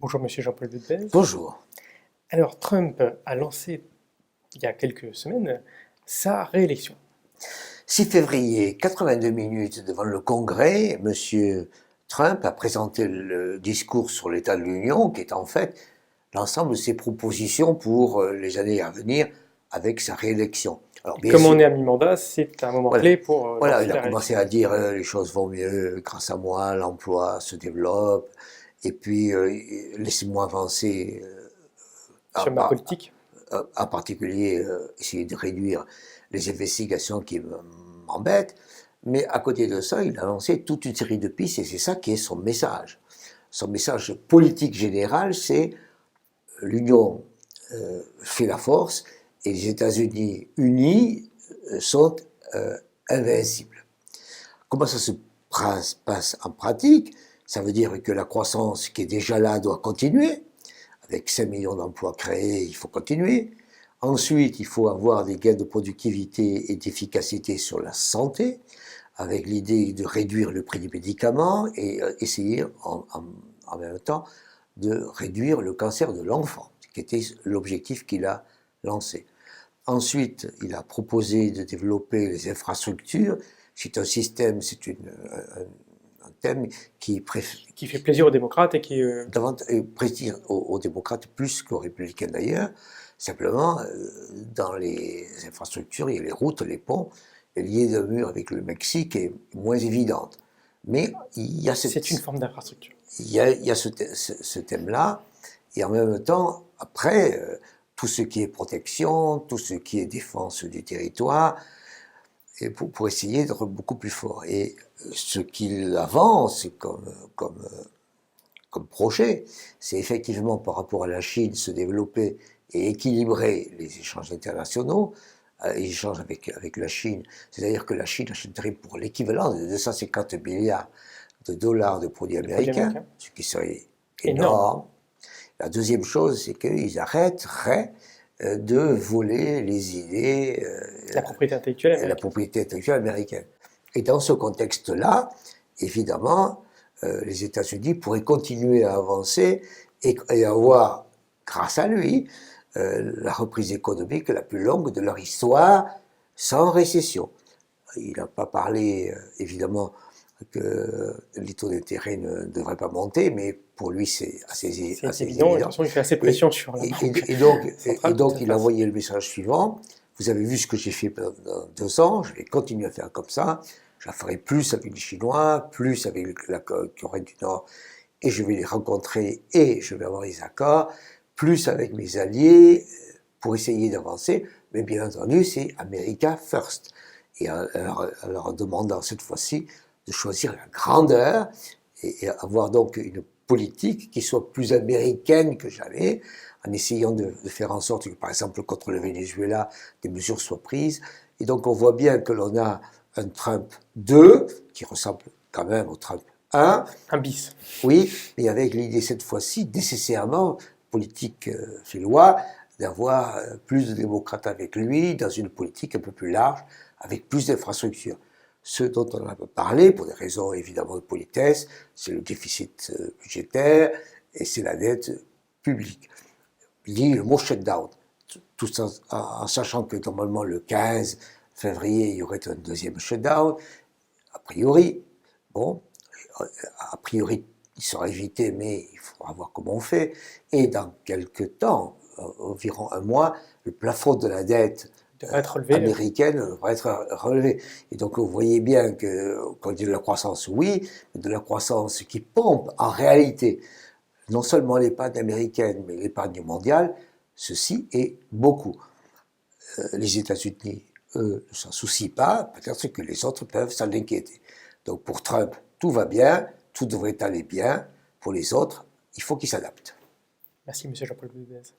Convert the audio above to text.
Bonjour Monsieur Jean-Paul Debèze. Bonjour. Alors Trump a lancé il y a quelques semaines sa réélection. 6 février, 82 minutes devant le Congrès, M. Trump a présenté le discours sur l'état de l'Union, qui est en fait l'ensemble de ses propositions pour les années à venir avec sa réélection. Alors, comme on est à mi-mandat, c'est un moment clé pour voilà, lancer il a la commencé réélection. à dire les choses vont mieux grâce à moi, l'emploi se développe, et puis laissez-moi avancer Sur ma politique. en particulier essayer de réduire les investigations qui m'embêtent, mais à côté de ça, il a lancé toute une série de pistes et c'est ça qui est son message. Son message politique général, c'est l'Union fait la force et les États-Unis unis sont invincibles. Comment ça se passe en pratique? Ça veut dire que la croissance qui est déjà là doit continuer. Avec 5 millions d'emplois créés, il faut continuer. Ensuite, il faut avoir des gains de productivité et d'efficacité sur la santé, avec l'idée de réduire le prix des médicaments et essayer en même temps de réduire le cancer de l'enfant, qui était l'objectif qu'il a lancé. Ensuite, il a proposé de développer les infrastructures. C'est un système, un thème qui fait plaisir aux démocrates et qui... plaisir aux démocrates plus qu'aux républicains d'ailleurs. Simplement, dans les infrastructures, il y a les routes, les ponts, les liens de mur avec le Mexique est moins évidente. Mais il y a c'est une forme d'infrastructure. Il y a ce thème-là, et en même temps, après, tout ce qui est protection, tout ce qui est défense du territoire, et pour essayer d'être beaucoup plus fort. Et ce qu'il avance comme projet, c'est effectivement par rapport à la Chine se développer et équilibrer les échanges internationaux, les échanges avec la Chine. C'est-à-dire que la Chine achèterait pour l'équivalent de 250 milliards de dollars de produits américains, ce qui serait énorme. La deuxième chose, c'est qu'ils arrêteraient de voler les idées, la propriété intellectuelle américaine. Et dans ce contexte-là, évidemment, les États-Unis pourraient continuer à avancer et avoir, grâce à lui, la reprise économique la plus longue de leur histoire sans récession. Il n'a pas parlé, évidemment, que les taux d'intérêt ne devraient pas monter, mais pour lui, c'est assez évident. De toute façon, il fait assez pression sur la banque. Et donc il a envoyé le message suivant. Vous avez vu ce que j'ai fait pendant 2 ans, je vais continuer à faire comme ça. Je la ferai plus avec les Chinois, plus avec la Corée du Nord, et je vais les rencontrer et je vais avoir les accords, plus avec mes alliés pour essayer d'avancer. Mais bien entendu, c'est America First. Et alors demandant cette fois-ci de choisir la grandeur et avoir donc une politique qui soit plus américaine que jamais, en essayant de faire en sorte que, par exemple, contre le Venezuela, des mesures soient prises. Et donc on voit bien que l'on a un Trump 2, qui ressemble quand même au Trump 1. Un bis. Oui, mais avec l'idée cette fois-ci, nécessairement, politique fait loi, d'avoir plus de démocrates avec lui, dans une politique un peu plus large, avec plus d'infrastructures. Ce dont on a parlé, pour des raisons évidemment de politesse, c'est le déficit budgétaire et c'est la dette publique. Il dit le mot shutdown, tout en sachant que normalement le 15 février, il y aurait un deuxième shutdown, a priori. Bon, a priori, il sera évité, mais il faudra voir comment on fait. Et dans quelques temps, environ un mois, le plafond de la dette américaine devrait être relevé. Et donc vous voyez bien que, quand on dit de la croissance, oui, mais de la croissance qui pompe en réalité non seulement l'épargne américaine, mais l'épargne mondiale, ceci est beaucoup. Les États-Unis, eux, ne s'en soucient pas, peut-être que les autres peuvent s'en inquiéter. Donc pour Trump, tout va bien, tout devrait aller bien. Pour les autres, il faut qu'ils s'adaptent. Merci, M. Jean-Paul Debèze.